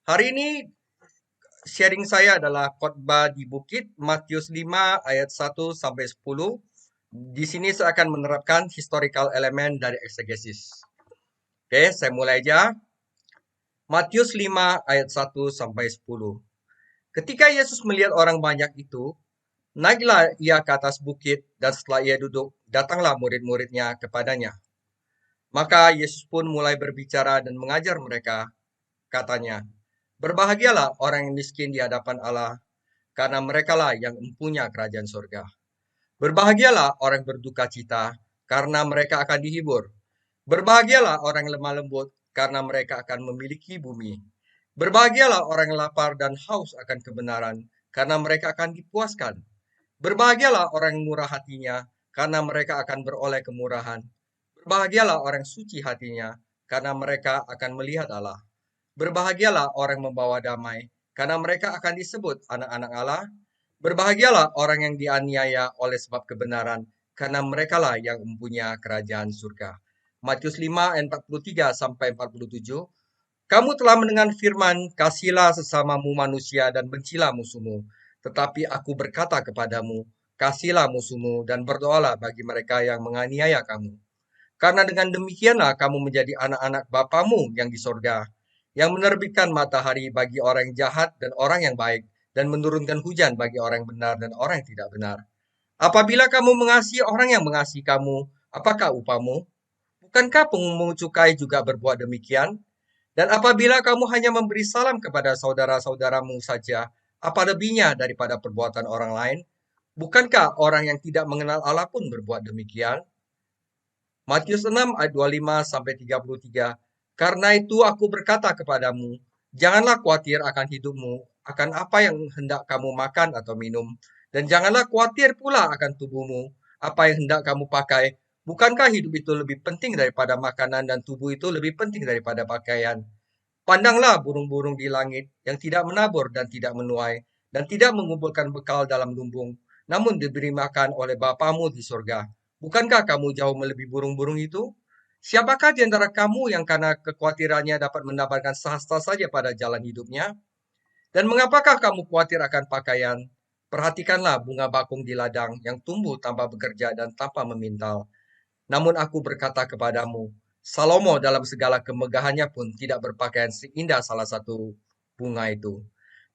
Hari ini sharing saya adalah khotbah di bukit Matius 5 ayat 1 sampai 10. Di sini saya akan menerapkan historical elemen dari eksegesis. Oke, saya mulai aja. Matius 5 ayat 1 sampai 10. Ketika Yesus melihat orang banyak itu, naiklah ia ke atas bukit dan setelah ia duduk, datanglah murid-muridnya kepadanya. Maka Yesus pun mulai berbicara dan mengajar mereka, katanya, "Berbahagialah orang yang miskin di hadapan Allah, karena merekalah yang mempunyai kerajaan surga. Berbahagialah orang berduka cita, karena mereka akan dihibur. Berbahagialah orang lemah lembut, karena mereka akan memiliki bumi. Berbahagialah orang yang lapar dan haus akan kebenaran, karena mereka akan dipuaskan. Berbahagialah orang yang murah hatinya, karena mereka akan beroleh kemurahan. Berbahagialah orang suci hatinya, karena mereka akan melihat Allah. Berbahagialah orang membawa damai, karena mereka akan disebut anak-anak Allah. Berbahagialah orang yang dianiaya oleh sebab kebenaran, karena merekalah yang mempunyai kerajaan surga. Matius 5 ayat 43 sampai 47. Kamu telah mendengar firman, kasihilah sesamamu manusia dan bencilah musuhmu. Tetapi aku berkata kepadamu, kasihilah musuhmu dan berdoalah bagi mereka yang menganiaya kamu. Karena dengan demikianlah kamu menjadi anak-anak Bapamu yang di sorga, yang menerbitkan matahari bagi orang yang jahat dan orang yang baik, dan menurunkan hujan bagi orang yang benar dan orang yang tidak benar. Apabila kamu mengasihi orang yang mengasihi kamu, apakah upamu? Bukankah pemungut cukai juga berbuat demikian? Dan apabila kamu hanya memberi salam kepada saudara-saudaramu saja, apa lebihnya daripada perbuatan orang lain? Bukankah orang yang tidak mengenal Allah pun berbuat demikian? Matius 6 ayat 25 sampai 33. Karena itu aku berkata kepadamu, janganlah khawatir akan hidupmu, akan apa yang hendak kamu makan atau minum, dan janganlah khawatir pula akan tubuhmu, apa yang hendak kamu pakai. Bukankah hidup itu lebih penting daripada makanan dan tubuh itu lebih penting daripada pakaian? Pandanglah burung-burung di langit yang tidak menabur dan tidak menuai dan tidak mengumpulkan bekal dalam lumbung, namun diberi makan oleh Bapamu di surga. Bukankah kamu jauh melebihi burung-burung itu? Siapakah di antara kamu yang karena kekhawatirannya dapat menambahkan sehasta saja pada jalan hidupnya? Dan mengapakah kamu khawatir akan pakaian? Perhatikanlah bunga bakung di ladang yang tumbuh tanpa bekerja dan tanpa memintal. Namun aku berkata kepadamu, Salomo dalam segala kemegahannya pun tidak berpakaian seindah salah satu bunga itu.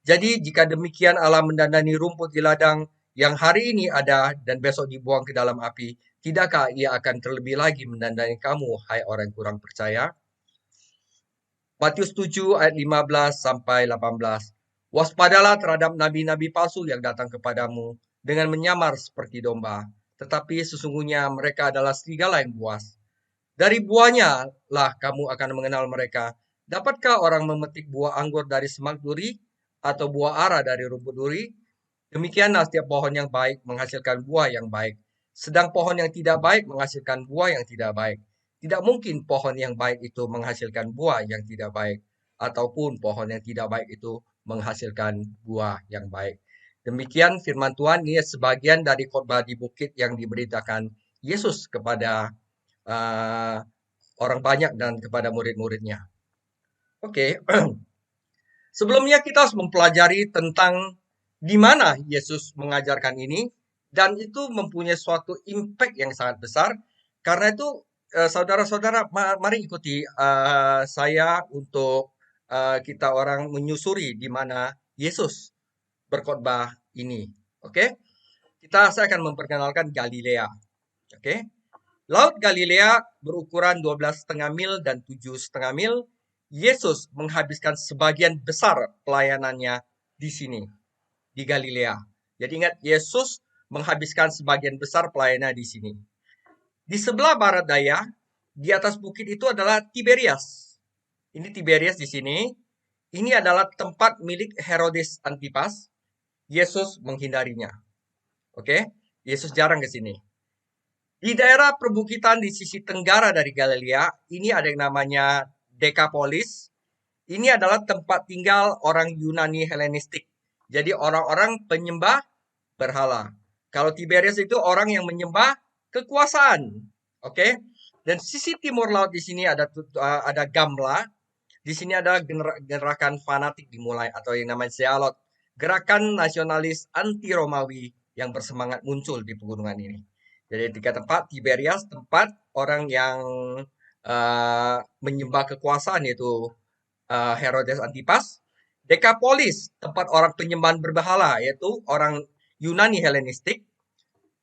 Jadi jika demikian Allah mendandani rumput di ladang yang hari ini ada dan besok dibuang ke dalam api, tidakkah ia akan terlebih lagi mendandani kamu, hai orang yang kurang percaya? Matius 7 ayat 15 sampai 18. Waspadalah terhadap nabi-nabi palsu yang datang kepadamu dengan menyamar seperti domba, tetapi sesungguhnya mereka adalah serigala yang buas. Dari buahnya lah kamu akan mengenal mereka. Dapatkah orang memetik buah anggur dari semak duri atau buah ara dari rumput duri? Demikianlah setiap pohon yang baik menghasilkan buah yang baik, sedang pohon yang tidak baik menghasilkan buah yang tidak baik. Tidak mungkin pohon yang baik itu menghasilkan buah yang tidak baik, ataupun pohon yang tidak baik itu menghasilkan buah yang baik. Demikian firman Tuhan, ini sebagian dari khotbah di bukit yang diberitakan Yesus kepada uh, orang banyak dan kepada murid-muridnya. Oke, sebelumnya kita harus mempelajari tentang di mana Yesus mengajarkan ini dan itu mempunyai suatu impact yang sangat besar. Karena itu saudara-saudara mari ikuti saya untuk kita orang menyusuri di mana Yesus berkhotbah ini. Oke, saya akan memperkenalkan Galilea. Oke, Laut Galilea berukuran 12,5 mil dan 7,5 mil. Yesus menghabiskan sebagian besar pelayanannya di sini, di Galilea. Jadi ingat, Yesus menghabiskan sebagian besar pelayanannya di sini. Di sebelah barat daya, di atas bukit itu adalah Tiberias. Ini Tiberias di sini. Ini adalah tempat milik Herodes Antipas. Yesus menghindarinya. Oke, Yesus jarang ke sini. Di daerah perbukitan di sisi tenggara dari Galilea, ini ada yang namanya Decapolis. Ini adalah tempat tinggal orang Yunani Helenistik. Jadi orang-orang penyembah berhala. Kalau Tiberias itu orang yang menyembah kekuasaan. Oke. Dan sisi timur laut di sini ada Gamla. Di sini ada gerakan fanatik dimulai atau yang namanya Zealot, gerakan nasionalis anti Romawi yang bersemangat muncul di pegunungan ini. Jadi 3 tempat: Tiberias, tempat orang yang menyembah kekuasaan, yaitu Herodes Antipas; Dekapolis, tempat orang penyembahan berbahala, yaitu orang Yunani Helenistik;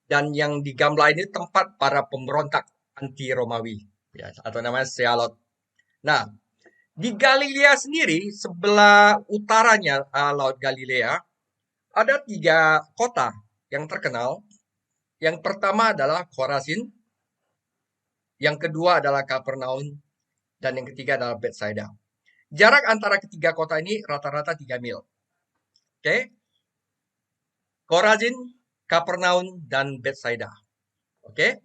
dan yang di Gamla ini tempat para pemberontak anti Romawi, ya, atau namanya Zealot. Nah, di Galilea sendiri, sebelah utaranya Laut Galilea, ada 3 kota yang terkenal. Yang pertama adalah Khorazin, yang kedua adalah Kapernaum, dan yang ketiga adalah Bethsaida. Jarak antara ketiga kota ini rata-rata 3 mil. Oke? Khorazin, Kapernaum, dan Bethsaida. Oke?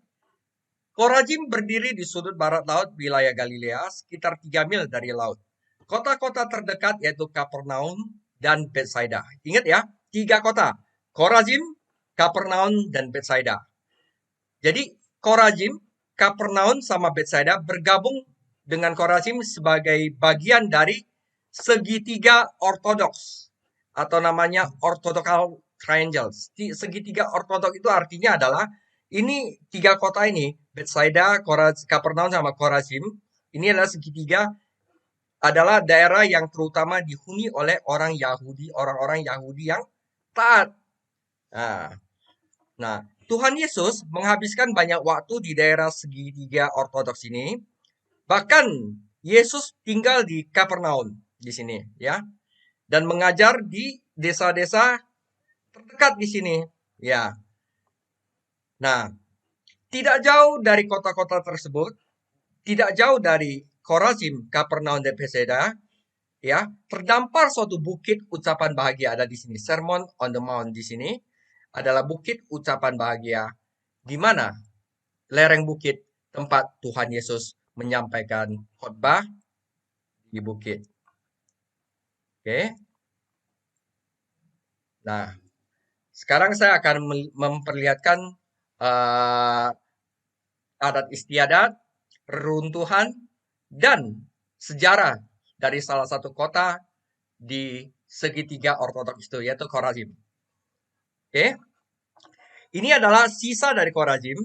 Khorazim berdiri di sudut barat laut wilayah Galilea, sekitar 3 mil dari laut. Kota-kota terdekat yaitu Kapernaum dan Bethsaida. Ingat ya, 3 kota: Khorazim, Kapernaum, dan Bethsaida. Jadi Khorazim, Kapernaum, sama Bethsaida bergabung dengan Khorazim sebagai bagian dari segitiga ortodoks atau namanya orthodoxal triangle. Segitiga ortodoks itu artinya adalah ini 3 kota ini, Bethsaida, Kapernaum, sama Khorazim, ini adalah segitiga, adalah daerah yang terutama dihuni oleh orang Yahudi, orang-orang Yahudi yang taat. Nah, Tuhan Yesus menghabiskan banyak waktu di daerah segitiga ortodoks ini. Bahkan Yesus tinggal di Kapernaum di sini, ya, dan mengajar di desa-desa terdekat di sini, ya. Nah, tidak jauh dari kota-kota tersebut, tidak jauh dari Khorazim, Kapernaum, dan Bethsaida, ya, terdampar suatu bukit ucapan bahagia. Ada di sini, Sermon on the Mount di sini adalah bukit ucapan bahagia, di mana lereng bukit tempat Tuhan Yesus menyampaikan khotbah di bukit. Oke. Nah, sekarang saya akan memperlihatkan adat istiadat, reruntuhan, dan sejarah dari salah satu kota di segitiga ortodoks itu, yaitu Khorazim. Oke. Ini adalah sisa dari Khorazim.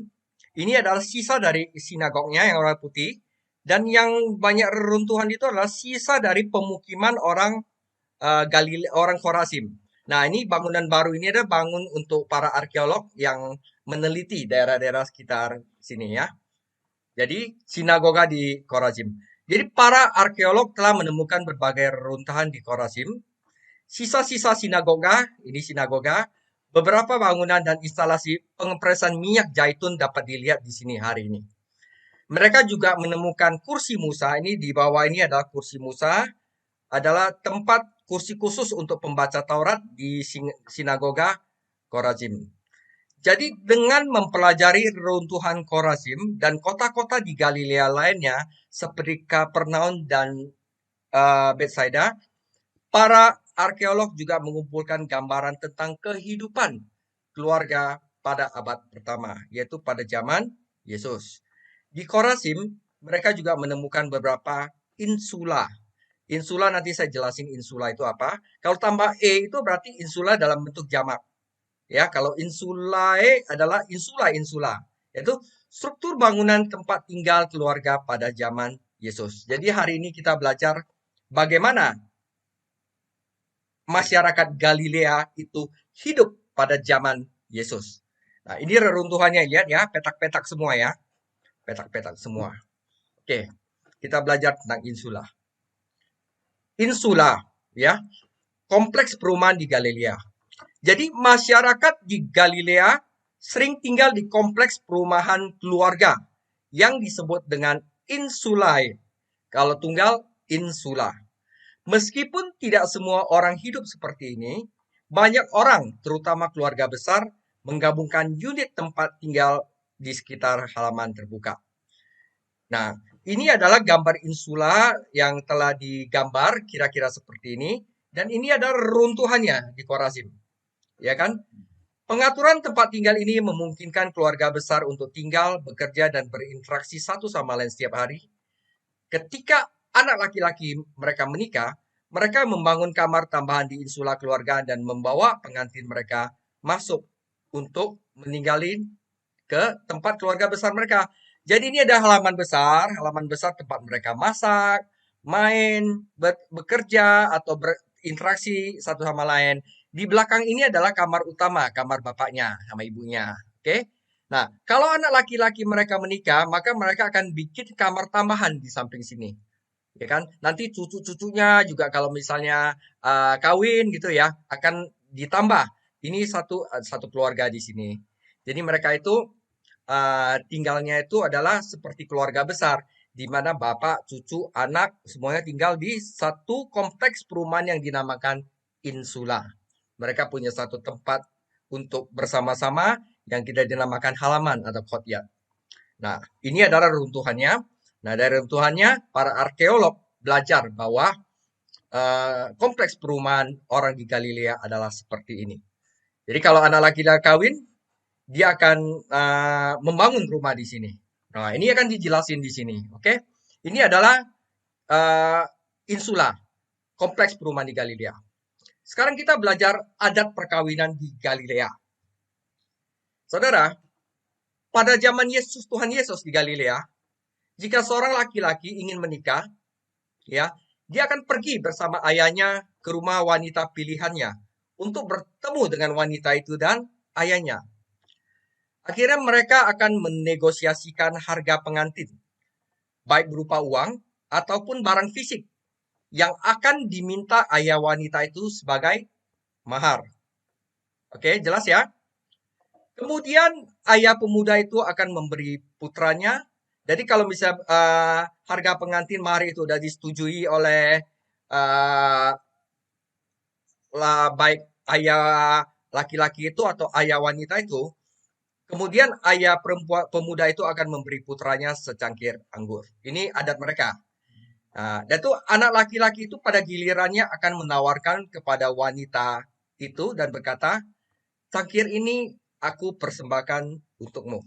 Ini adalah sisa dari sinagognya yang warna putih. Dan yang banyak reruntuhan itu adalah sisa dari pemukiman orang orang Khorazim. Nah, ini bangunan baru ini adalah bangun untuk para arkeolog yang meneliti daerah-daerah sekitar sini, ya. Jadi, sinagoga di Khorazim. Jadi, para arkeolog telah menemukan berbagai reruntuhan di Khorazim. Sisa-sisa sinagoga, ini sinagoga, beberapa bangunan dan instalasi pengepresan minyak zaitun dapat dilihat di sini hari ini. Mereka juga menemukan kursi Musa. Ini di bawah ini adalah kursi Musa, adalah tempat kursi khusus untuk pembaca Taurat di sinagoga Khorazim. Jadi dengan mempelajari reruntuhan Khorazim dan kota-kota di Galilea lainnya seperti Kapernaum dan Bethsaida, para arkeolog juga mengumpulkan gambaran tentang kehidupan keluarga pada abad pertama, yaitu pada zaman Yesus. Di Khorazim, mereka juga menemukan beberapa insula. Insula nanti saya jelasin insula itu apa. Kalau tambah E itu berarti insula dalam bentuk jamak. Ya, kalau insulae adalah insula-insula, yaitu struktur bangunan tempat tinggal keluarga pada zaman Yesus. Jadi hari ini kita belajar bagaimana masyarakat Galilea itu hidup pada zaman Yesus. Nah, ini reruntuhannya, lihat ya, petak-petak semua ya. Petak-petak semua. Oke, kita belajar tentang insula. Insula, ya, kompleks perumahan di Galilea. Jadi masyarakat di Galilea sering tinggal di kompleks perumahan keluarga yang disebut dengan insulae. Kalau tunggal, insula. Meskipun tidak semua orang hidup seperti ini, banyak orang, terutama keluarga besar, menggabungkan unit tempat tinggal di sekitar halaman terbuka. Nah, ini adalah gambar insula yang telah digambar kira-kira seperti ini, dan ini adalah runtuhannya di Khorazim. Ya kan? Pengaturan tempat tinggal ini memungkinkan keluarga besar untuk tinggal, bekerja, dan berinteraksi satu sama lain setiap hari. Ketika anak laki-laki mereka menikah, mereka membangun kamar tambahan di insula keluarga dan membawa pengantin mereka masuk untuk meninggalin ke tempat keluarga besar mereka. Jadi ini ada halaman besar tempat mereka masak, main, bekerja, atau berinteraksi satu sama lain. Di belakang ini adalah kamar utama, kamar bapaknya sama ibunya. Oke? Nah, kalau anak laki-laki mereka menikah, maka mereka akan bikin kamar tambahan di samping sini. Ya kan? Nanti cucu-cucunya juga kalau misalnya kawin gitu ya, akan ditambah. Ini satu keluarga di sini. Jadi mereka itu tinggalnya itu adalah seperti keluarga besar, di mana bapak, cucu, anak semuanya tinggal di satu kompleks perumahan yang dinamakan insula. Mereka punya satu tempat untuk bersama-sama yang kita dinamakan halaman atau courtyard. Nah, ini adalah runtuhannya. Nah, dari runtuhannya, para arkeolog belajar bahwa kompleks perumahan orang di Galilea adalah seperti ini. Jadi kalau anak laki-laki kawin, dia akan membangun rumah di sini. Nah, ini akan dijelasin di sini, oke? Ini adalah insula, kompleks perumahan di Galilea. Sekarang kita belajar adat perkawinan di Galilea. Saudara, pada zaman Tuhan Yesus di Galilea, jika seorang laki-laki ingin menikah, ya, dia akan pergi bersama ayahnya ke rumah wanita pilihannya untuk bertemu dengan wanita itu dan ayahnya. Akhirnya mereka akan menegosiasikan harga pengantin, baik berupa uang ataupun barang fisik yang akan diminta ayah wanita itu sebagai mahar. Oke, jelas ya? Kemudian ayah pemuda itu akan memberi putranya. Jadi kalau misalnya harga pengantin mahar itu sudah disetujui oleh baik ayah laki-laki itu atau ayah wanita itu, kemudian ayah pemuda itu akan memberi putranya secangkir anggur. Ini adat mereka. Nah, dan itu anak laki-laki itu pada gilirannya akan menawarkan kepada wanita itu dan berkata, cangkir ini aku persembahkan untukmu.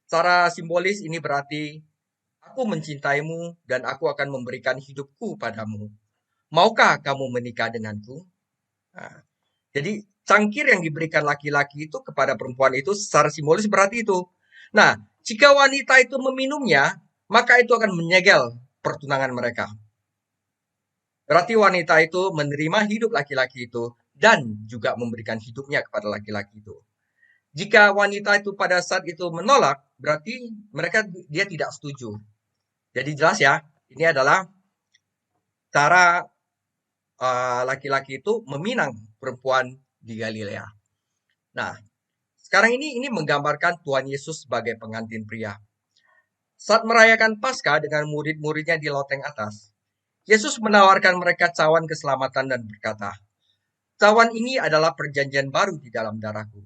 Secara simbolis ini berarti, aku mencintaimu dan aku akan memberikan hidupku padamu. Maukah kamu menikah denganku? Nah, jadi cangkir yang diberikan laki-laki itu kepada perempuan itu secara simbolis berarti itu. Nah, jika wanita itu meminumnya, maka itu akan menyegel pertunangan mereka. Berarti wanita itu menerima hidup laki-laki itu dan juga memberikan hidupnya kepada laki-laki itu. Jika wanita itu pada saat itu menolak, berarti dia tidak setuju. Jadi jelas ya, ini adalah cara laki-laki itu meminang perempuan di Galilea. Nah, sekarang ini menggambarkan Tuhan Yesus sebagai pengantin pria. Saat merayakan Paskah dengan murid-muridnya di loteng atas, Yesus menawarkan mereka cawan keselamatan dan berkata, cawan ini adalah perjanjian baru di dalam darahku.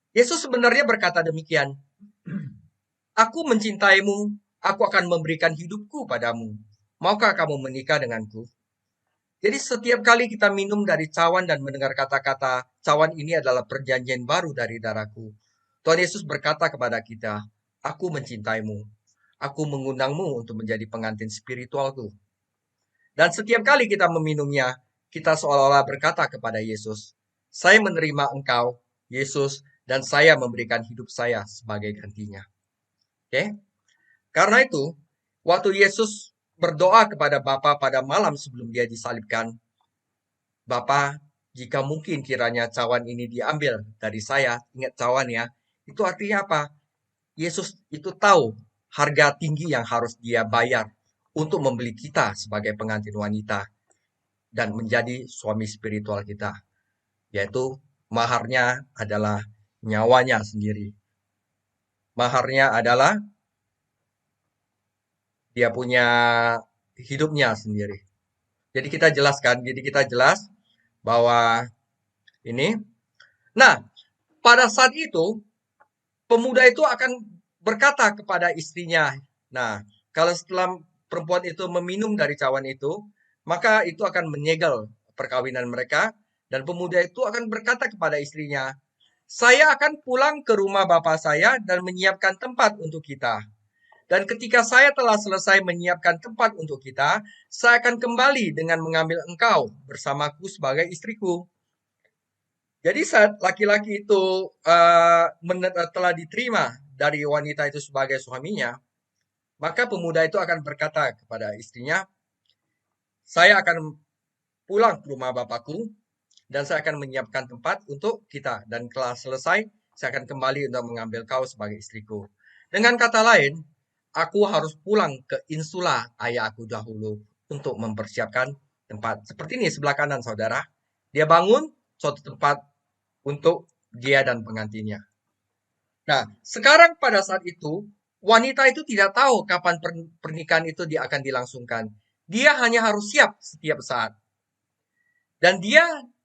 Yesus sebenarnya berkata demikian, aku mencintaimu, aku akan memberikan hidupku padamu. Maukah kamu menikah denganku? Jadi setiap kali kita minum dari cawan dan mendengar kata-kata, cawan ini adalah perjanjian baru dari darahku. Tuhan Yesus berkata kepada kita, aku mencintaimu. Aku mengundangmu untuk menjadi pengantin spiritualku. Dan setiap kali kita meminumnya, kita seolah-olah berkata kepada Yesus, saya menerima engkau, Yesus, dan saya memberikan hidup saya sebagai gantinya. Oke? Karena itu, waktu Yesus berdoa kepada Bapa pada malam sebelum dia disalibkan, Bapa, jika mungkin kiranya cawan ini diambil dari saya, ingat cawan ya, itu artinya apa? Yesus itu tahu harga tinggi yang harus dia bayar untuk membeli kita sebagai pengantin wanita dan menjadi suami spiritual kita, yaitu maharnya adalah nyawanya sendiri. Maharnya adalah dia punya hidupnya sendiri. Jadi kita jelas bahwa ini. Nah, pada saat itu pemuda itu akan berkata kepada istrinya. Nah, kalau setelah perempuan itu meminum dari cawan itu, maka itu akan menyegel perkawinan mereka dan pemuda itu akan berkata kepada istrinya, saya akan pulang ke rumah bapak saya dan menyiapkan tempat untuk kita. Dan ketika saya telah selesai menyiapkan tempat untuk kita, saya akan kembali dengan mengambil engkau bersamaku sebagai istriku. Jadi saat laki-laki itu telah diterima dari wanita itu sebagai suaminya, maka pemuda itu akan berkata kepada istrinya, saya akan pulang ke rumah bapakku dan saya akan menyiapkan tempat untuk kita. Dan telah selesai, saya akan kembali untuk mengambil kau sebagai istriku. Dengan kata lain, aku harus pulang ke insula ayah aku dahulu untuk mempersiapkan tempat. Seperti ini sebelah kanan saudara. Dia bangun suatu tempat untuk dia dan pengantinnya. Nah, sekarang pada saat itu, wanita itu tidak tahu kapan pernikahan itu dia akan dilangsungkan. Dia hanya harus siap setiap saat. Dan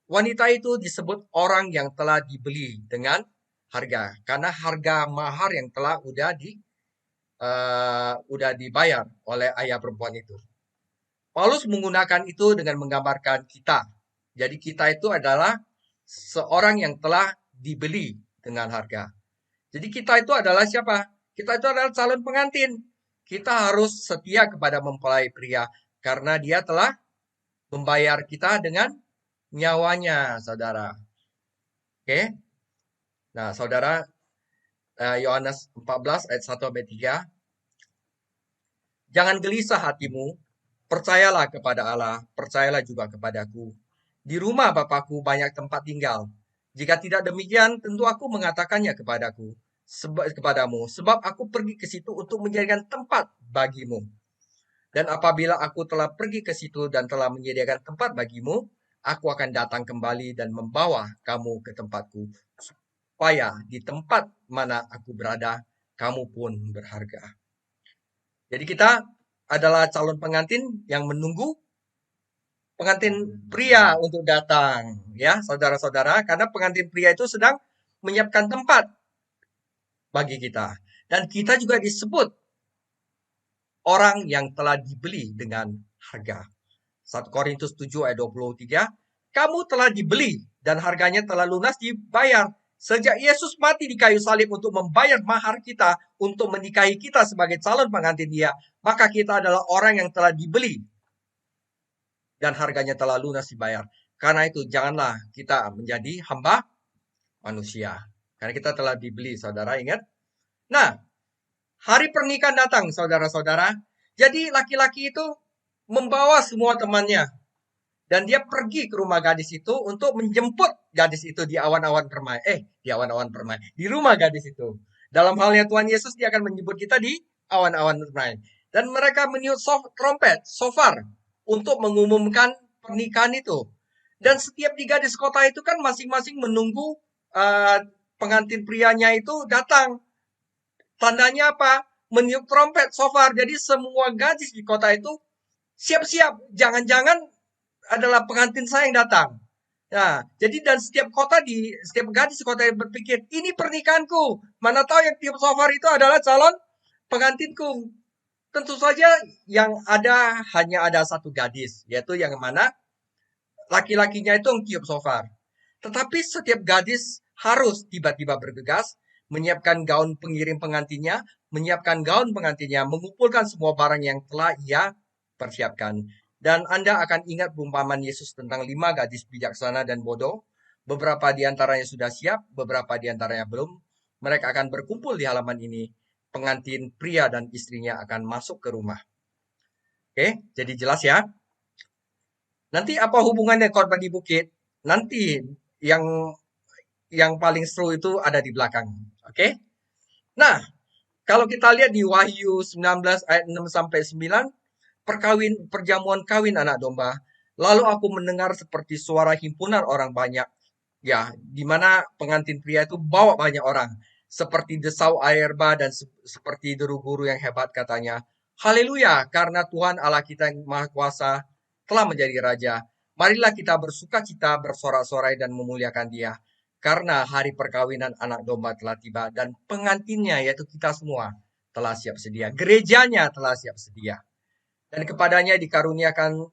wanita itu disebut orang yang telah dibeli dengan harga. Karena harga mahar yang telah udah dibayar oleh ayah perempuan itu. Paulus menggunakan itu dengan menggambarkan kita. Jadi kita itu adalah seorang yang telah dibeli dengan harga. Jadi kita itu adalah siapa? Kita itu adalah calon pengantin. Kita harus setia kepada mempelai pria karena dia telah membayar kita dengan nyawanya, saudara. Oke? Nah, saudara, Yohanes 14 ayat 1 sampai 3. Jangan gelisah hatimu, percayalah kepada Allah, percayalah juga kepadaku. Di rumah Bapakku banyak tempat tinggal. Jika tidak demikian, tentu aku mengatakannya kepadamu, sebab aku pergi ke situ untuk menjadikan tempat bagimu. Dan apabila aku telah pergi ke situ dan telah menyediakan tempat bagimu, aku akan datang kembali dan membawa kamu ke tempatku, supaya di tempat mana aku berada, kamu pun berharga. Jadi kita adalah calon pengantin yang menunggu pengantin pria untuk datang, ya saudara-saudara, karena pengantin pria itu sedang menyiapkan tempat bagi kita. Dan kita juga disebut orang yang telah dibeli dengan harga. 1 Korintus 7 ayat 23, kamu telah dibeli dan harganya telah lunas dibayar. Sejak Yesus mati di kayu salib untuk membayar mahar kita, untuk menikahi kita sebagai calon pengantin dia, maka kita adalah orang yang telah dibeli dan harganya telah lunas dibayar. Karena itu janganlah kita menjadi hamba manusia. Karena kita telah dibeli, saudara ingat? Nah, hari pernikahan datang, saudara-saudara. Jadi laki-laki itu membawa semua temannya. Dan dia pergi ke rumah gadis itu untuk menjemput gadis itu di awan-awan permai. Di awan-awan permai. Di rumah gadis itu. Dalam halnya Tuhan Yesus, dia akan menjemput kita di awan-awan permai. Dan mereka meniup trompet, shofar, untuk mengumumkan pernikahan itu. Dan setiap di gadis kota itu kan masing-masing menunggu pengantin prianya itu datang. Tandanya apa? Meniup trompet, shofar. Jadi semua gadis di kota itu siap-siap. Jangan-jangan adalah pengantin saya yang datang. Nah, jadi dan setiap gadis kota yang berpikir, ini pernikahanku. Mana tahu yang tiup shofar itu adalah calon pengantinku. Tentu saja yang ada hanya ada satu gadis, yaitu yang mana laki-lakinya itu yang tiup shofar. Tetapi setiap gadis harus tiba-tiba bergegas, menyiapkan gaun pengirim pengantinnya, mengumpulkan semua barang yang telah ia persiapkan. Dan Anda akan ingat perumpamaan Yesus tentang 5 gadis bijaksana dan bodoh. Beberapa di antaranya sudah siap, beberapa di antaranya belum. Mereka akan berkumpul di halaman ini. Pengantin pria dan istrinya akan masuk ke rumah. Oke, jadi jelas ya. Nanti apa hubungannya korban di bukit? Nanti yang paling seru itu ada di belakang. Oke? Nah, kalau kita lihat di Wahyu 19 ayat 6 sampai 9, perjamuan kawin anak domba. Lalu aku mendengar seperti suara himpunan orang banyak. Ya, di mana pengantin pria itu bawa banyak orang. Seperti desau air bah dan seperti deru guru yang hebat katanya. Haleluya, karena Tuhan Allah kita yang Maha Kuasa telah menjadi Raja. Marilah kita bersuka cita, bersorak-sorai dan memuliakan Dia. Karena hari perkawinan anak domba telah tiba dan pengantinnya yaitu kita semua telah siap sedia. Gerejanya telah siap sedia. Dan kepadanya dikaruniakan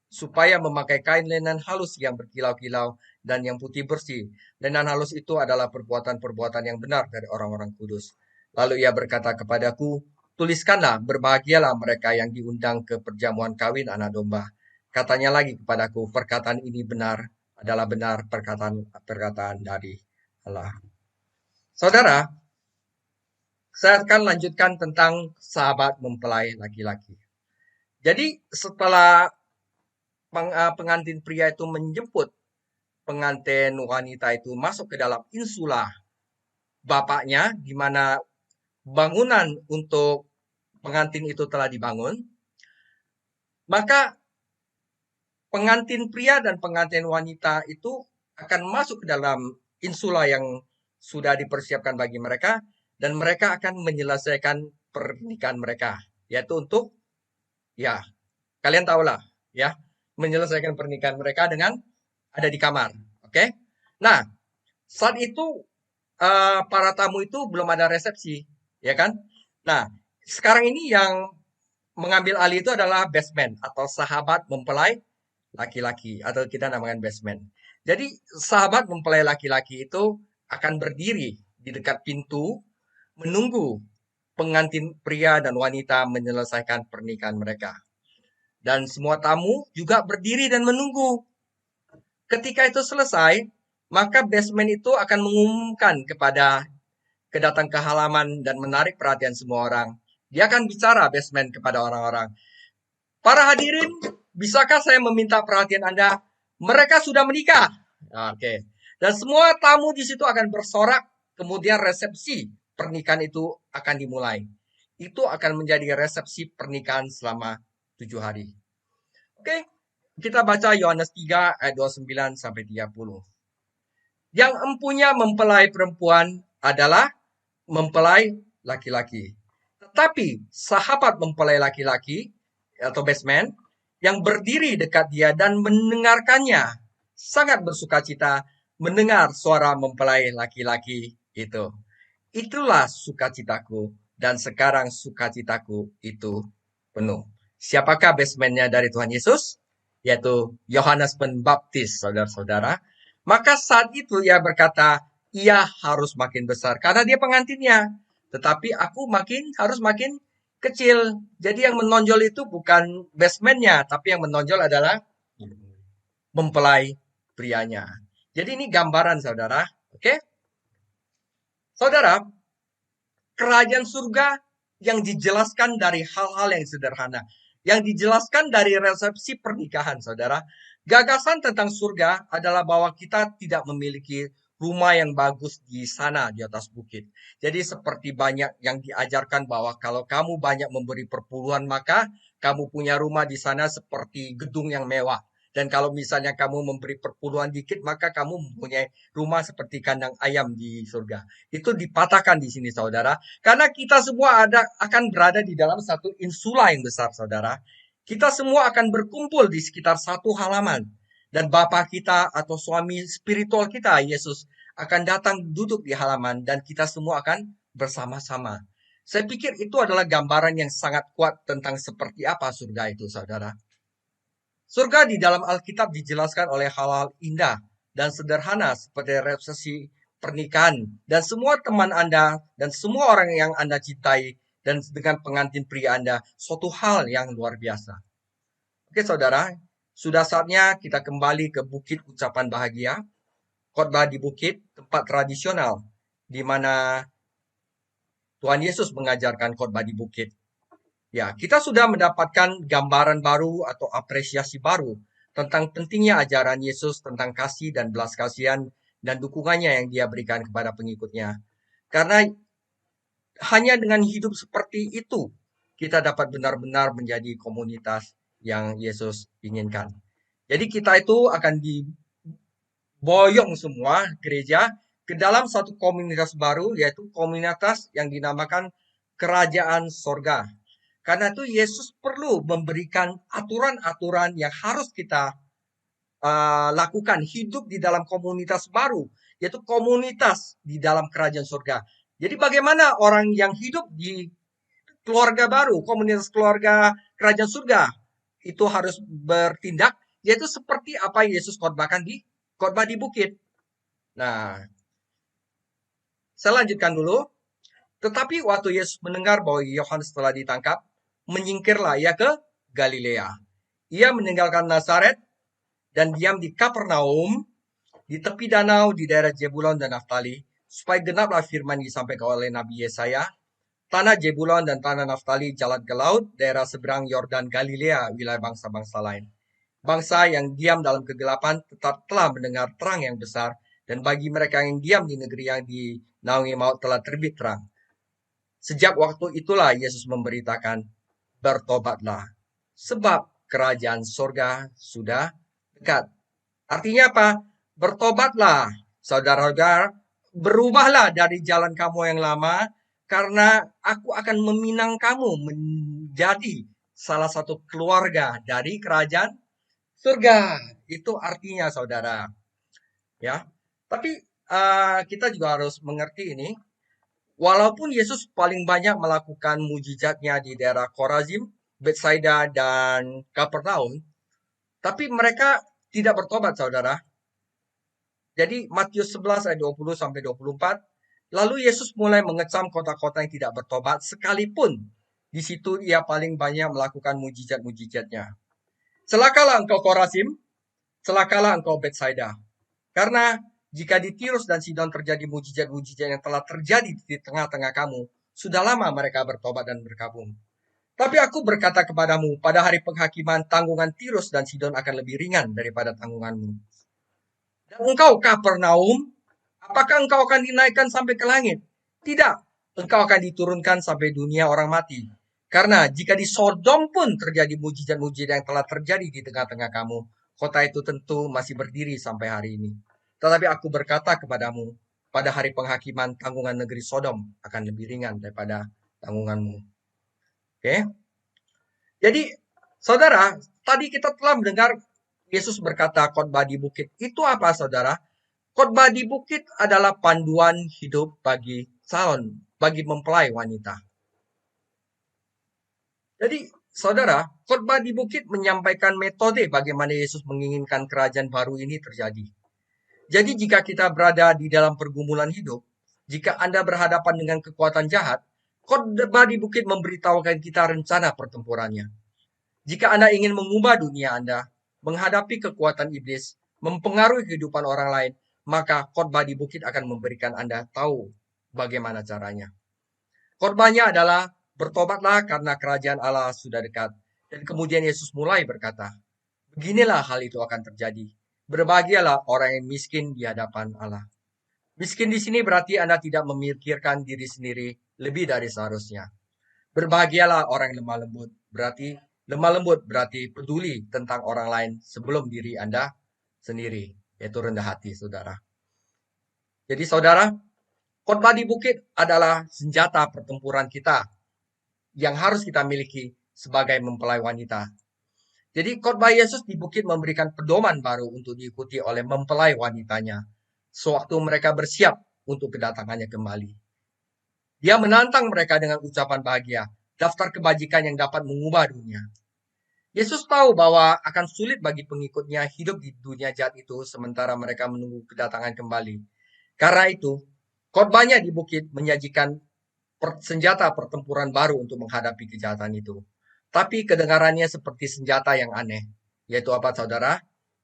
supaya memakai kain lenan halus yang berkilau-kilau dan yang putih bersih. Lenan halus itu adalah perbuatan-perbuatan yang benar dari orang-orang kudus. Lalu ia berkata kepadaku, tuliskanlah, berbahagialah mereka yang diundang ke perjamuan kawin anak domba. Katanya lagi kepadaku, perkataan ini adalah benar perkataan dari Allah. Saudara, saya akan lanjutkan tentang sahabat mempelai laki-laki. Jadi setelah pengantin pria itu menjemput pengantin wanita itu masuk ke dalam insula bapaknya, di mana bangunan untuk pengantin itu telah dibangun, maka pengantin pria dan pengantin wanita itu akan masuk ke dalam insula yang sudah dipersiapkan bagi mereka, dan mereka akan menyelesaikan pernikahan mereka, yaitu untuk, ya, kalian tahulah, ya, menyelesaikan pernikahan mereka dengan ada di kamar. Oke? Nah, saat itu para tamu itu belum ada resepsi, ya kan? Nah, sekarang ini yang mengambil alih itu adalah best man atau sahabat mempelai laki-laki, atau kita namakan best man. Jadi sahabat mempelai laki-laki itu akan berdiri di dekat pintu menunggu pengantin pria dan wanita menyelesaikan pernikahan mereka. Dan semua tamu juga berdiri dan menunggu. Ketika itu selesai, maka best man itu akan mengumumkan kedatang ke halaman dan menarik perhatian semua orang. Dia akan bicara best man kepada orang-orang. Para hadirin, bisakah saya meminta perhatian Anda? Mereka sudah menikah. Oke. Dan semua tamu di situ akan bersorak, kemudian resepsi pernikahan itu akan dimulai. Itu akan menjadi resepsi pernikahan selama 7 hari. Oke, kita baca Yohanes 3 ayat 29 sampai 30. Yang empunya mempelai perempuan adalah mempelai laki-laki. Tetapi sahabat mempelai laki-laki atau best man yang berdiri dekat dia dan mendengarkannya sangat bersukacita mendengar suara mempelai laki-laki itu. Itulah sukacitaku, dan sekarang sukacitaku itu penuh. Siapakah best man-nya dari Tuhan Yesus? Yaitu Yohanes Pembaptis, saudara-saudara. Maka saat itu ia berkata, ia harus makin besar karena dia pengantinnya. Tetapi aku harus makin kecil. Jadi yang menonjol itu bukan best man-nya, tapi yang menonjol adalah mempelai prianya. Jadi ini gambaran, saudara. Oke? Saudara, kerajaan surga yang dijelaskan dari hal-hal yang sederhana. Yang dijelaskan dari resepsi pernikahan, saudara. Gagasan tentang surga adalah bahwa kita tidak memiliki rumah yang bagus di sana, di atas bukit. Jadi seperti banyak yang diajarkan bahwa kalau kamu banyak memberi perpuluhan, maka kamu punya rumah di sana seperti gedung yang mewah. Dan kalau misalnya kamu memberi perpuluhan dikit, maka kamu mempunyai rumah seperti kandang ayam di surga. Itu dipatahkan di sini, saudara. Karena kita semua akan berada di dalam satu insula yang besar, saudara. Kita semua akan berkumpul di sekitar satu halaman. Dan Bapa kita atau suami spiritual kita, Yesus, akan datang duduk di halaman dan kita semua akan bersama-sama. Saya pikir itu adalah gambaran yang sangat kuat tentang seperti apa surga itu, saudara. Surga di dalam Alkitab dijelaskan oleh hal-hal indah dan sederhana seperti resepsi pernikahan. Dan semua teman Anda dan semua orang yang Anda cintai dan dengan pengantin pria Anda, suatu hal yang luar biasa. Oke, saudara, sudah saatnya kita kembali ke bukit ucapan bahagia, khotbah di bukit, tempat tradisional di mana Tuhan Yesus mengajarkan khotbah di bukit. Ya, kita sudah mendapatkan gambaran baru atau apresiasi baru tentang pentingnya ajaran Yesus tentang kasih dan belas kasihan dan dukungannya yang dia berikan kepada pengikutnya. Karena hanya dengan hidup seperti itu, kita dapat benar-benar menjadi komunitas yang Yesus inginkan. Jadi kita itu akan diboyong semua gereja ke dalam satu komunitas baru, yaitu komunitas yang dinamakan Kerajaan Sorga. Karena itu Yesus perlu memberikan aturan-aturan yang harus kita lakukan, hidup di dalam komunitas baru, yaitu komunitas di dalam kerajaan surga. Jadi bagaimana orang yang hidup di keluarga baru, komunitas keluarga kerajaan surga, itu harus bertindak, yaitu seperti apa Yesus khotbahkan di khotbah di bukit. Nah, saya lanjutkan dulu. Tetapi waktu Yesus mendengar bahwa Yohanes telah ditangkap, menyingkirlah ia ke Galilea. Ia meninggalkan Nazaret dan diam di Kapernaum, di tepi danau di daerah Zebulon dan Naftali, supaya genaplah firman disampaikan oleh Nabi Yesaya. Tanah Zebulon dan tanah Naftali jalan ke laut, daerah seberang Yordan Galilea, wilayah bangsa-bangsa lain. Bangsa yang diam dalam kegelapan tetap telah mendengar terang yang besar, dan bagi mereka yang diam di negeri yang dinaungi maut telah terbit terang. Sejak waktu itulah Yesus memberitakan, bertobatlah, sebab kerajaan surga sudah dekat. Artinya apa? Bertobatlah, saudara-saudara, berubahlah dari jalan kamu yang lama, karena aku akan meminang kamu menjadi salah satu keluarga dari kerajaan surga. Itu artinya, saudara. Ya, tapi kita juga harus mengerti ini. Walaupun Yesus paling banyak melakukan mujizatnya di daerah Korazim, Betsaida, dan Kapernaum, tapi mereka tidak bertobat, saudara. Jadi Matius 11 ayat 20 sampai 24, lalu Yesus mulai mengecam kota-kota yang tidak bertobat, sekalipun di situ ia paling banyak melakukan mujizat-mujizatnya. Celakalah engkau Korazim, celakalah engkau Betsaida. Karena jika di Tirus dan Sidon terjadi mujizat-mujizat yang telah terjadi di tengah-tengah kamu, sudah lama mereka bertobat dan berkabung. Tapi aku berkata kepadamu, pada hari penghakiman tanggungan Tirus dan Sidon akan lebih ringan daripada tanggunganmu. Dan engkau Kapernaum, apakah engkau akan dinaikkan sampai ke langit? Tidak, engkau akan diturunkan sampai dunia orang mati. Karena jika di Sodom pun terjadi mujizat-mujizat yang telah terjadi di tengah-tengah kamu, kota itu tentu masih berdiri sampai hari ini. Tetapi aku berkata kepadamu, pada hari penghakiman tanggungan negeri Sodom akan lebih ringan daripada tanggunganmu. Oke? Jadi, saudara, tadi kita telah mendengar Yesus berkata khotbah di bukit. Itu apa, saudara? Khotbah di bukit adalah panduan hidup bagi calon, bagi mempelai wanita. Jadi, saudara, khotbah di bukit menyampaikan metode bagaimana Yesus menginginkan kerajaan baru ini terjadi. Jadi jika kita berada di dalam pergumulan hidup, jika Anda berhadapan dengan kekuatan jahat, khotbah di bukit memberitahukan kita rencana pertempurannya. Jika Anda ingin mengubah dunia Anda, menghadapi kekuatan iblis, mempengaruhi kehidupan orang lain, maka khotbah di bukit akan memberikan Anda tahu bagaimana caranya. Khotbahnya adalah bertobatlah karena kerajaan Allah sudah dekat. Dan kemudian Yesus mulai berkata, beginilah hal itu akan terjadi. Berbahagialah orang yang miskin di hadapan Allah. Miskin di sini berarti Anda tidak memikirkan diri sendiri lebih dari seharusnya. Berbahagialah orang yang lemah lembut. Lemah lembut berarti peduli tentang orang lain sebelum diri Anda sendiri, yaitu rendah hati, saudara. Jadi, saudara, khotbah di bukit adalah senjata pertempuran kita yang harus kita miliki sebagai mempelai wanita. Jadi khotbah Yesus di bukit memberikan pedoman baru untuk diikuti oleh mempelai wanitanya sewaktu mereka bersiap untuk kedatangannya kembali. Dia menantang mereka dengan ucapan bahagia, daftar kebajikan yang dapat mengubah dunia. Yesus tahu bahwa akan sulit bagi pengikutnya hidup di dunia jahat itu sementara mereka menunggu kedatangan kembali. Karena itu, khotbahnya di bukit menyajikan senjata pertempuran baru untuk menghadapi kejahatan itu. Tapi kedengarannya seperti senjata yang aneh. Yaitu apa, saudara?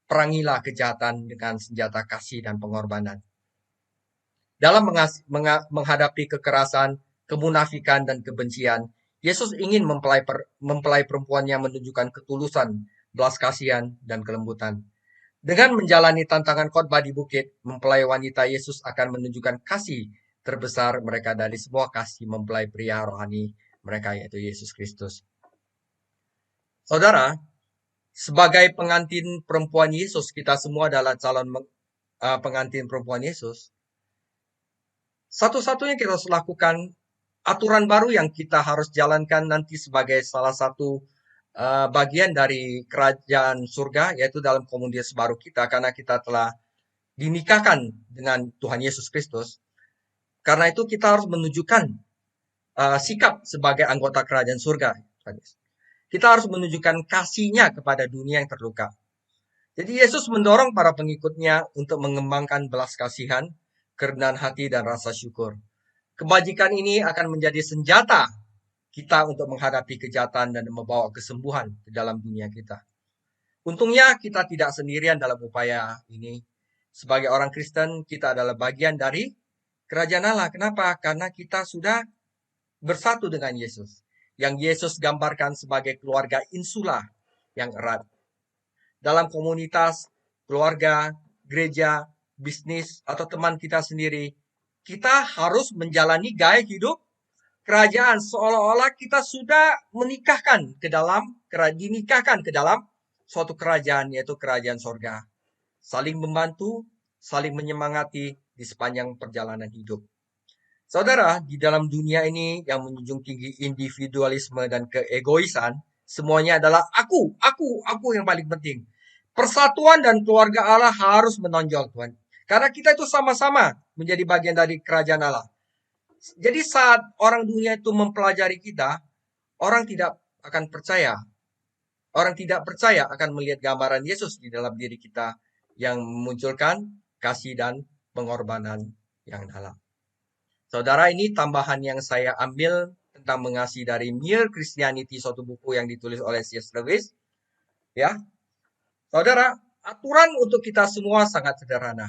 Perangilah kejahatan dengan senjata kasih dan pengorbanan. Dalam menghadapi kekerasan, kemunafikan, dan kebencian, Yesus ingin mempelai perempuannya menunjukkan ketulusan, belas kasihan, dan kelembutan. Dengan menjalani tantangan khotbah di bukit, mempelai wanita Yesus akan menunjukkan kasih terbesar mereka dari semua kasih mempelai pria rohani mereka, yaitu Yesus Kristus. Saudara, sebagai pengantin perempuan Yesus, kita semua adalah calon pengantin perempuan Yesus. Satu-satunya kita harus lakukan aturan baru yang kita harus jalankan nanti sebagai salah satu bagian dari kerajaan surga, yaitu dalam komunitas baru kita, karena kita telah dinikahkan dengan Tuhan Yesus Kristus. Karena itu kita harus menunjukkan sikap sebagai anggota kerajaan surga. Kita harus menunjukkan kasihnya kepada dunia yang terluka. Jadi Yesus mendorong para pengikutnya untuk mengembangkan belas kasihan, kerendahan hati, dan rasa syukur. Kebajikan ini akan menjadi senjata kita untuk menghadapi kejahatan dan membawa kesembuhan ke dalam dunia kita. Untungnya kita tidak sendirian dalam upaya ini. Sebagai orang Kristen, kita adalah bagian dari kerajaan Allah. Kenapa? Karena kita sudah bersatu dengan Yesus. Yang Yesus gambarkan sebagai keluarga insula yang erat. Dalam komunitas, keluarga, gereja, bisnis, atau teman kita sendiri, kita harus menjalani gaya hidup kerajaan seolah-olah kita sudah dinikahkan ke dalam suatu kerajaan, yaitu kerajaan sorga. Saling membantu, saling menyemangati di sepanjang perjalanan hidup. Saudara, di dalam dunia ini yang menjunjung tinggi individualisme dan keegoisan, semuanya adalah aku yang paling penting. Persatuan dan keluarga Allah harus menonjol, Tuhan. Karena kita itu sama-sama menjadi bagian dari kerajaan Allah. Jadi saat orang dunia itu mempelajari kita, orang tidak akan percaya. Orang tidak percaya akan melihat gambaran Yesus di dalam diri kita yang memunculkan kasih dan pengorbanan yang dalam. Saudara, ini tambahan yang saya ambil tentang mengasihi dari Mere Christianity, suatu buku yang ditulis oleh C.S. Lewis. Ya, saudara, aturan untuk kita semua sangat sederhana.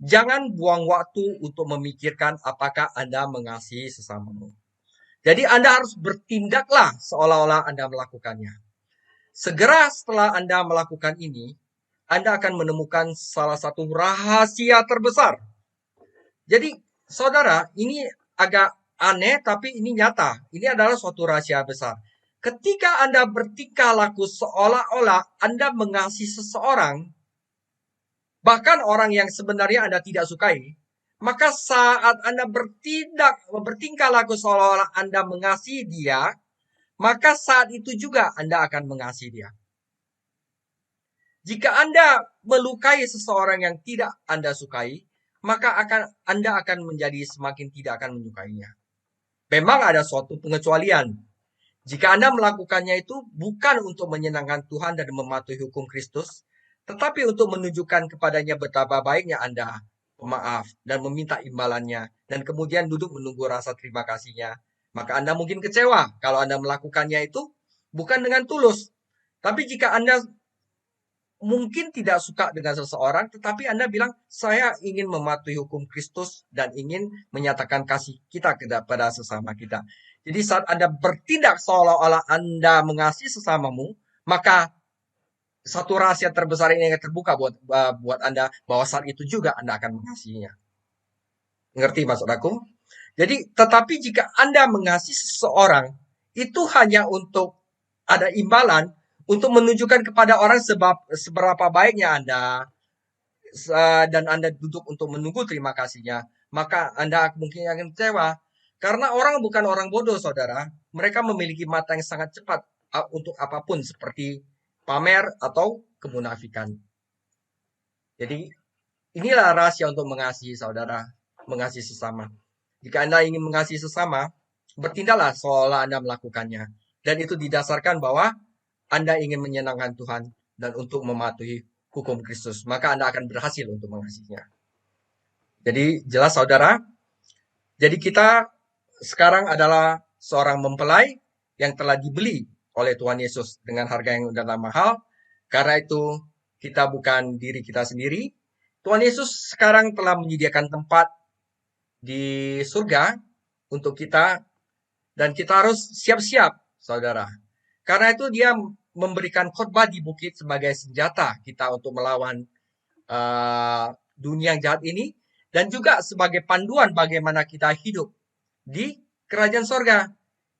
Jangan buang waktu untuk memikirkan apakah Anda mengasihi sesamamu. Jadi Anda harus bertindaklah seolah-olah Anda melakukannya. Segera setelah Anda melakukan ini, Anda akan menemukan salah satu rahasia terbesar. Jadi, saudara, ini agak aneh tapi ini nyata. Ini adalah suatu rahasia besar. Ketika Anda bertingkah laku seolah-olah Anda mengasihi seseorang, bahkan orang yang sebenarnya Anda tidak sukai, maka saat Anda bertingkah laku seolah-olah Anda mengasihi dia, maka saat itu juga Anda akan mengasihi dia. Jika Anda melukai seseorang yang tidak Anda sukai, maka Anda akan menjadi semakin tidak akan menyukainya. Memang ada suatu pengecualian. Jika Anda melakukannya itu bukan untuk menyenangkan Tuhan dan mematuhi hukum Kristus, tetapi untuk menunjukkan kepadanya betapa baiknya Anda pemaaf dan meminta imbalannya, dan kemudian duduk menunggu rasa terima kasihnya, maka Anda mungkin kecewa kalau Anda melakukannya itu bukan dengan tulus. Tapi jika Anda mungkin tidak suka dengan seseorang, tetapi Anda bilang, saya ingin mematuhi hukum Kristus dan ingin menyatakan kasih kita kepada sesama kita. Jadi saat Anda bertindak seolah-olah Anda mengasihi sesamamu, maka satu rahasia terbesar ini yang terbuka buat Anda, bahwa saat itu juga Anda akan mengasihinya. Ngerti maksud aku? Jadi, tetapi jika Anda mengasihi seseorang, itu hanya untuk ada imbalan, untuk menunjukkan kepada orang seberapa baiknya Anda, dan Anda duduk untuk menunggu terima kasihnya, maka Anda mungkin akan kecewa. Karena orang bukan orang bodoh, saudara. Mereka memiliki mata yang sangat cepat untuk apapun, seperti pamer atau kemunafikan. Jadi, inilah rahasia untuk mengasihi, saudara. Mengasihi sesama. Jika Anda ingin mengasihi sesama, bertindaklah seolah Anda melakukannya. Dan itu didasarkan bahwa Anda ingin menyenangkan Tuhan dan untuk mematuhi hukum Kristus. Maka Anda akan berhasil untuk mengasihinya. Jadi jelas saudara, jadi kita sekarang adalah seorang mempelai yang telah dibeli oleh Tuhan Yesus dengan harga yang sudah mahal. Karena itu kita bukan diri kita sendiri. Tuhan Yesus sekarang telah menyediakan tempat di surga untuk kita, dan kita harus siap-siap, saudara. Karena itu dia memberikan khotbah di bukit sebagai senjata kita untuk melawan dunia yang jahat ini, dan juga sebagai panduan bagaimana kita hidup di kerajaan sorga.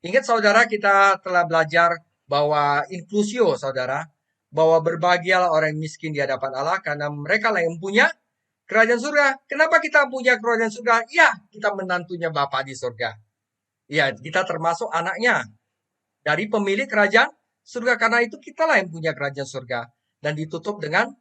Ingat saudara, kita telah belajar bahwa inklusio, saudara, bahwa berbahagialah orang miskin di hadapan Allah karena mereka lah yang punya kerajaan surga. Kenapa kita punya kerajaan surga? Ya, kita menantunya Bapa di surga. Ya, kita termasuk anaknya dari pemilik kerajaan surga. Karena itu kita lah yang punya kerajaan surga. Dan ditutup dengan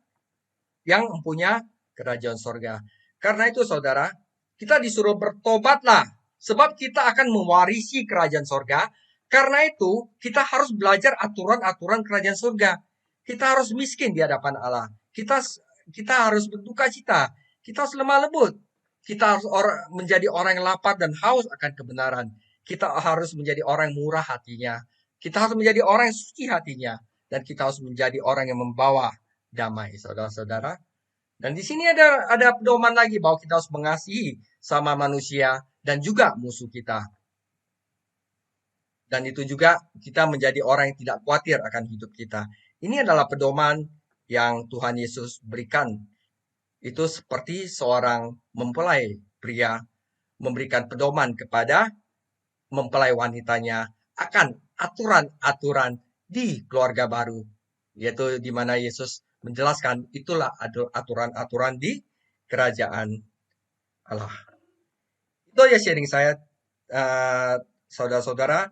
yang mempunyai kerajaan surga. Karena itu saudara, kita disuruh bertobatlah. Sebab kita akan mewarisi kerajaan surga. Karena itu kita harus belajar aturan-aturan kerajaan surga. Kita harus miskin di hadapan Allah. Kita harus berduka cita. Kita harus lemah lembut. Kita harus menjadi orang yang lapar dan haus akan kebenaran. Kita harus menjadi orang yang murah hatinya. Kita harus menjadi orang yang suci hatinya. Dan kita harus menjadi orang yang membawa damai, saudara-saudara. Dan di sini ada pedoman lagi bahwa kita harus mengasihi sama manusia dan juga musuh kita. Dan itu juga kita menjadi orang yang tidak khawatir akan hidup kita. Ini adalah pedoman yang Tuhan Yesus berikan. Itu seperti seorang mempelai pria memberikan pedoman kepada mempelai wanitanya akan aturan-aturan di keluarga baru. Yaitu di mana Yesus menjelaskan itulah aturan-aturan di kerajaan Allah. Itu aja sharing saya, saudara-saudara.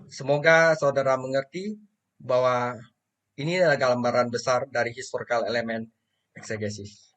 Semoga saudara mengerti bahwa ini adalah gambaran besar dari historical element exegesis.